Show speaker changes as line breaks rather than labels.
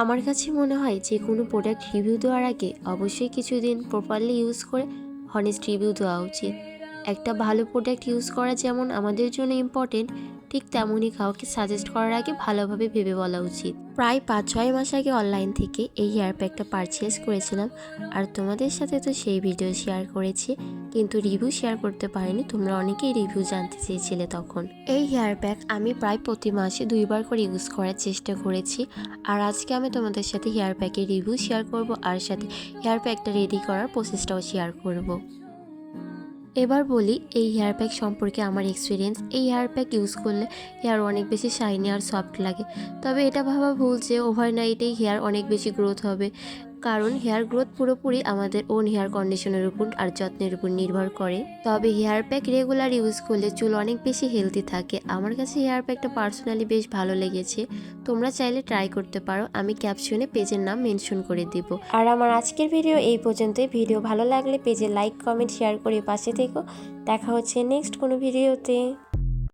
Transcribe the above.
আমার কাছে মনে হয় যে কোনো প্রোডাক্ট রিভিউ দেওয়ার আগে অবশ্যই কিছুদিন প্রপারলি ইউজ করে হনেস্ট রিভিউ দেওয়া উচিত। একটা ভালো প্রোডাক্ট ইউজ করা যেমন আমাদের জন্য ইম্পর্টেন্ট, ঠিক তেমনই কাউকে সাজেস্ট করার আগে ভালোভাবে ভেবে বলা উচিত। প্রায় 5-6 মাস আগে অনলাইন থেকে এই হেয়ার প্যাকটা পারচেস করেছিলাম, আর তোমাদের সাথে তো সেই ভিডিও শেয়ার করেছি, কিন্তু রিভিউ শেয়ার করতে পারিনি। তোমরা অনেকেই রিভিউ জানতে চেয়েছিলে তখন। এই হেয়ার প্যাক আমি প্রায় প্রতি মাসে 2বার করে ইউজ করার চেষ্টা করেছি, আর আজকে আমি তোমাদের সাথে হেয়ার প্যাকের রিভিউ শেয়ার করব, আর সাথে হেয়ার প্যাকটা রেডি করার প্রসেসটাও শেয়ার করব। এবার বলি এই হেয়ার প্যাক সম্পর্কে আমার এক্সপিরিয়েন্স। এই হেয়ার প্যাক ইউজ করলে হেয়ার অনেক বেশি শাইনি আর সফট লাগে, তবে এটা ভাবা ভুল যে ওভারনাইটেই হেয়ার অনেক বেশি গ্রোথ হবে, কারণ হেয়ার গ্রোথ পুরোপুরি আমাদের ওন হেয়ার কন্ডিশনের উপর আর যত্নের উপর নির্ভর করে। তবে হেয়ার প্যাক রেগুলার ইউজ করলে চুল অনেক বেশি হেলদি থাকে। আমার কাছে হেয়ার প্যাকটা পার্সোনালি বেশ ভালো লেগেছে, তোমরা চাইলে ট্রাই করতে পারো। আমি ক্যাপশনে পেজের নাম মেনশন করে দিব। আর আমার আজকের ভিডিও এই পর্যন্তই। ভিডিও ভালো লাগলে পেজে লাইক, কমেন্ট, শেয়ার করে পাশে থেকো। দেখা হচ্ছে নেক্সট কোনো ভিডিওতে।